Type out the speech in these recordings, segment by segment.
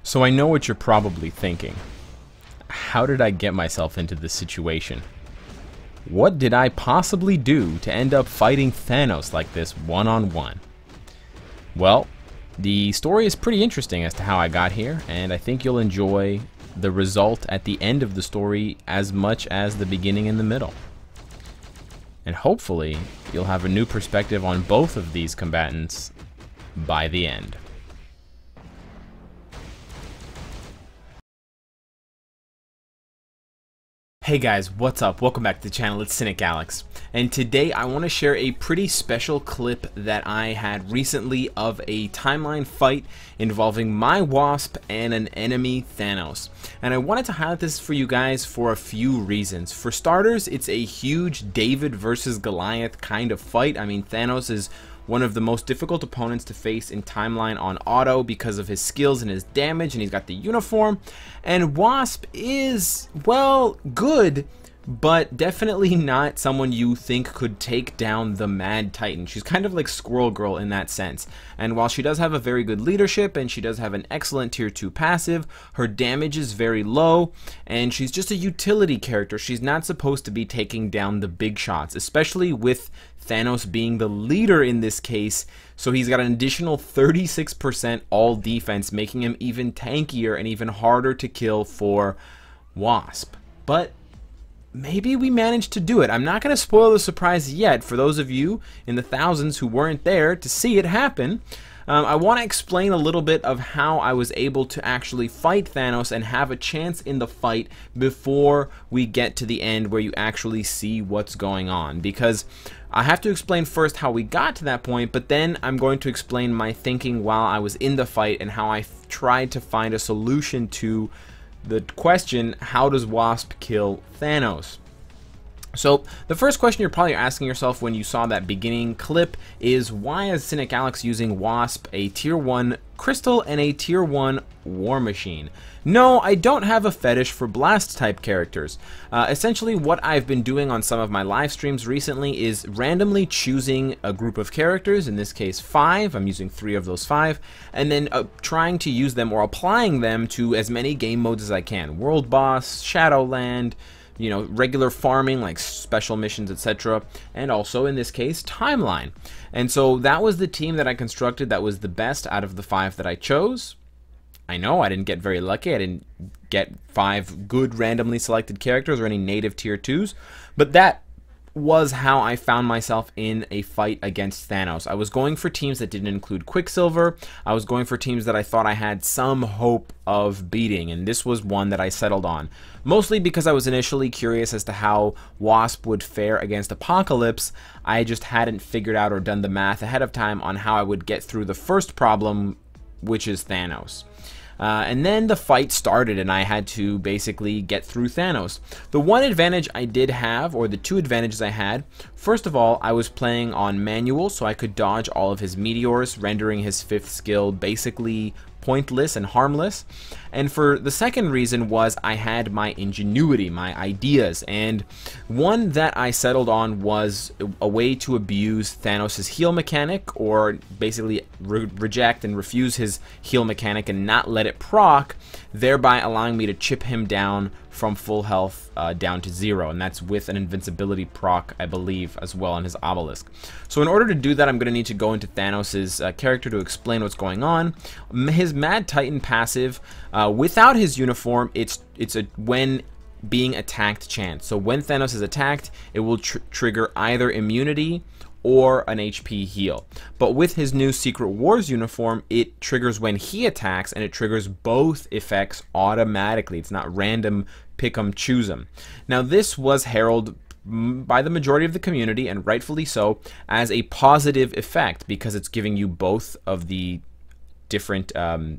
So I know what you're probably thinking. How did I get myself into this situation? What did I possibly do to end up fighting Thanos like this one-on-one? Well, the story is pretty interesting as to how I got here, and I think you'll enjoy the result at the end of the story as much as the beginning and the middle. And hopefully, you'll have a new perspective on both of these combatants by the end. Hey guys, what's up? Welcome back to the channel. It's Cynic Alex, and today I want to share a pretty special clip that I had recently of a timeline fight involving my Wasp and an enemy Thanos. And I wanted to highlight this for you guys for a few reasons. For starters, it's a huge David versus Goliath kind of fight. I mean, Thanos is one of the most difficult opponents to face in Timeline on auto because of his skills and his damage, and he's got the uniform. And Wasp is, well, good, but definitely not someone you think could take down the Mad Titan. She's kind of like Squirrel Girl in that sense. And while she does have a very good leadership and she does have an excellent tier 2 passive, her damage is very low, and she's just a utility character. She's not supposed to be taking down the big shots, especially with Thanos being the leader in this case. So he's got an additional 36% all defense, making him even tankier and even harder to kill for Wasp. But maybe we managed to do it. I'm not going to spoil the surprise yet for those of you in the thousands who weren't there to see it happen. I want to explain a little bit of how I was able to actually fight Thanos and have a chance in the fight before we get to the end where you actually see what's going on. Because I have to explain first how we got to that point, but then I'm going to explain my thinking while I was in the fight and how I tried to find a solution to the question, how does Wasp kill Thanos? So the first question you're probably asking yourself when you saw that beginning clip is, why is Cynic Alex using Wasp, a tier 1 Crystal, and a tier 1 War Machine? No, I don't have a fetish for blast type characters. Essentially what I've been doing on some of my live streams recently is randomly choosing a group of characters, in this case 5, I'm using 3 of those 5, and then trying to use them or applying them to as many game modes as I can. World Boss, Shadowland, you know, regular farming like special missions, etc., and also in this case Timeline. And so that was the team that I constructed that was the best out of the 5 that I chose. I know I didn't get very lucky. I didn't get 5 good randomly selected characters or any native tier 2s, but that was how I found myself in a fight against Thanos. I was going for teams that didn't include Quicksilver. I was going for teams that I thought I had some hope of beating, and this was one that I settled on. Mostly because I was initially curious as to how Wasp would fare against Apocalypse. I just hadn't figured out or done the math ahead of time on how I would get through the first problem, which is Thanos. And then the fight started and I had to basically get through Thanos. The one advantage I did have, or the 2 advantages I had, first of all, I was playing on manual, so I could dodge all of his meteors, rendering his 5th skill basically pointless and harmless. And for the second reason was I had my ingenuity, my ideas, and one that I settled on was a way to abuse Thanos' heal mechanic, or basically reject and refuse his heal mechanic and not let it proc, thereby allowing me to chip him down from full health down to 0, and that's with an invincibility proc, I believe, as well on his obelisk. So in order to do that, I'm going to need to go into Thanos' character to explain what's going on. His Mad Titan passive, without his uniform, it's a when being attacked chance. So when Thanos is attacked, it will trigger either immunity or an HP heal. But with his new Secret Wars uniform, it triggers when he attacks, and it triggers both effects automatically. It's not random pick 'em, choose 'em. Now this was heralded by the majority of the community, and rightfully so, as a positive effect because it's giving you both of the different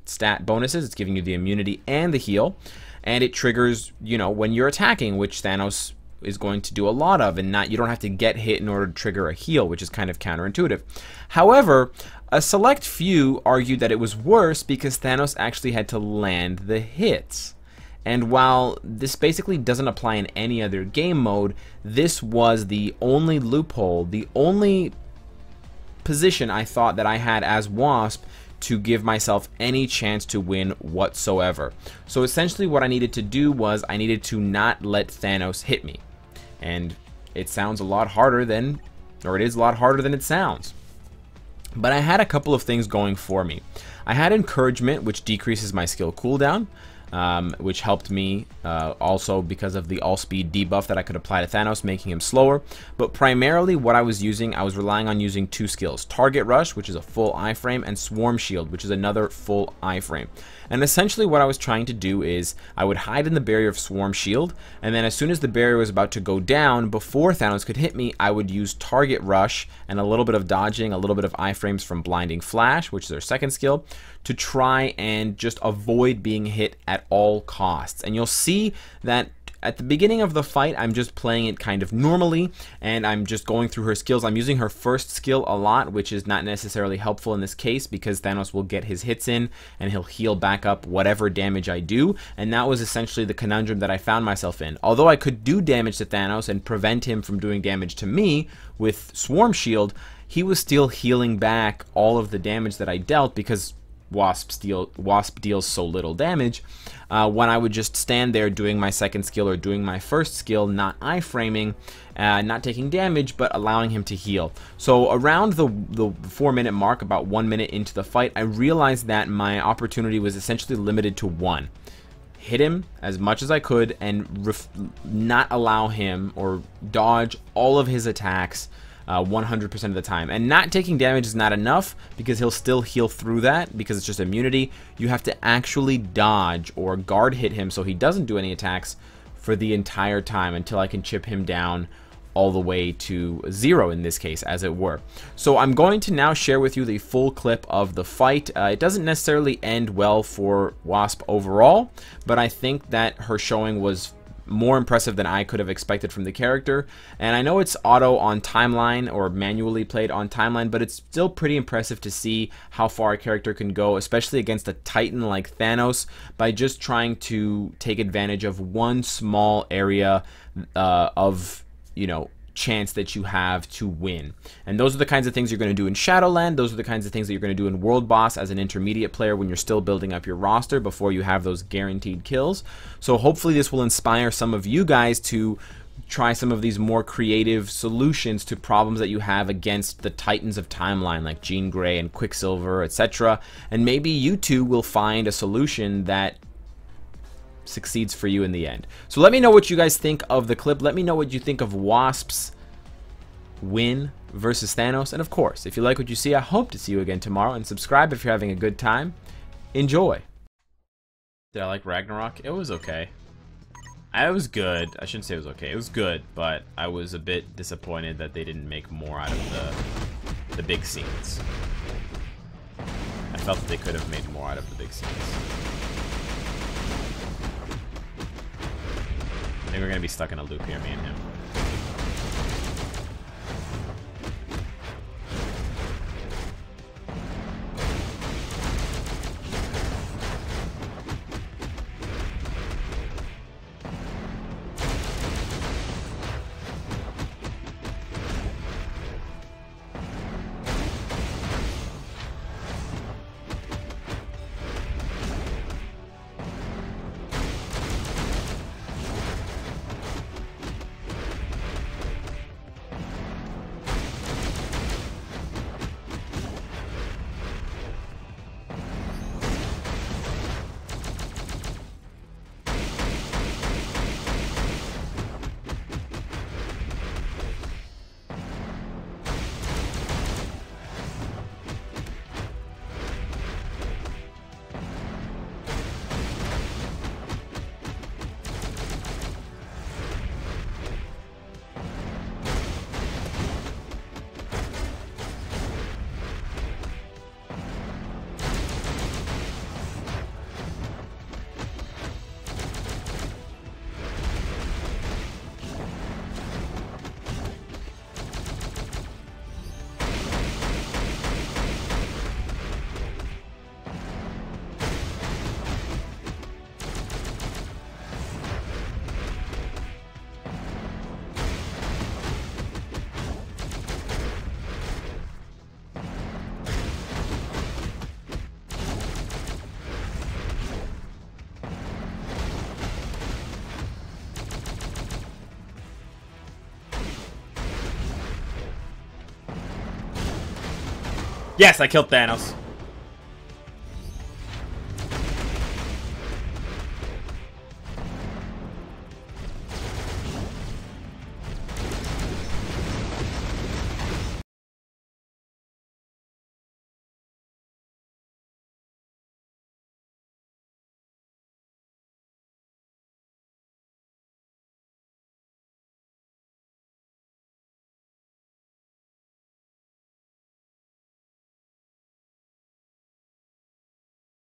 stat bonuses. It's giving you the immunity and the heal, and it triggers, you know, when you're attacking, which Thanos is going to do a lot of, and you don't have to get hit in order to trigger a heal, which is kind of counterintuitive. However, a select few argued that it was worse because Thanos actually had to land the hits. And while this basically doesn't apply in any other game mode, this was the only loophole, the only position I thought that I had as Wasp to give myself any chance to win whatsoever. So essentially what I needed to do was I needed to not let Thanos hit me. And it sounds a lot harder than, or it is a lot harder than it sounds. But I had a couple of things going for me. I had encouragement, which decreases my skill cooldown, which helped me also because of the all speed debuff that I could apply to Thanos, making him slower. But primarily what I was relying on using two skills: Target Rush, which is a full iframe, and Swarm Shield, which is another full iframe. And essentially what I was trying to do is I would hide in the barrier of Swarm Shield, and then as soon as the barrier was about to go down, before Thanos could hit me, I would use Target Rush and a little bit of dodging, a little bit of iframes from Blinding Flash, which is their second skill, to try and just avoid being hit at all costs. And you'll see that at the beginning of the fight, I'm just playing it kind of normally, and I'm just going through her skills. I'm using her first skill a lot, which is not necessarily helpful in this case because Thanos will get his hits in and he'll heal back up whatever damage I do, and that was essentially the conundrum that I found myself in. Although I could do damage to Thanos and prevent him from doing damage to me with Swarm Shield, he was still healing back all of the damage that I dealt because Wasp deals so little damage. When I would just stand there doing my second skill or doing my first skill, not iframing, not taking damage, but allowing him to heal. So around the 4-minute mark, about 1 minute into the fight, I realized that my opportunity was essentially limited to one: hit him as much as I could and not allow him or dodge all of his attacks 100% of the time. And not taking damage is not enough because he'll still heal through that because it's just immunity. You have to actually dodge or guard hit him so he doesn't do any attacks for the entire time until I can chip him down all the way to 0 in this case, as it were. So I'm going to now share with you the full clip of the fight. It doesn't necessarily end well for Wasp overall, but I think that her showing was more impressive than I could have expected from the character. And I know it's auto on timeline or manually played on timeline, but it's still pretty impressive to see how far a character can go, especially against a titan like Thanos, by just trying to take advantage of one small area of, you know, chance that you have to win. And those are the kinds of things you're going to do in Shadowland. Those are the kinds of things that you're going to do in World Boss as an intermediate player when you're still building up your roster before you have those guaranteed kills. So hopefully this will inspire some of you guys to try some of these more creative solutions to problems that you have against the titans of timeline like Jean Grey and Quicksilver, etc. And maybe you too will find a solution that succeeds for you in the end. So let me know what you guys think of the clip. Let me know what you think of Wasp's win versus Thanos. And of course, if you like what you see, I hope to see you again tomorrow. And subscribe if you're having a good time. Enjoy. Did I like Ragnarok? It was okay. It was good. I shouldn't say it was okay. It was good, but I was a bit disappointed that they didn't make more out of the big scenes. I felt that they could have made more out of the big scenes. I think we're gonna be stuck in a loop here, me and him. Yes, I killed Thanos.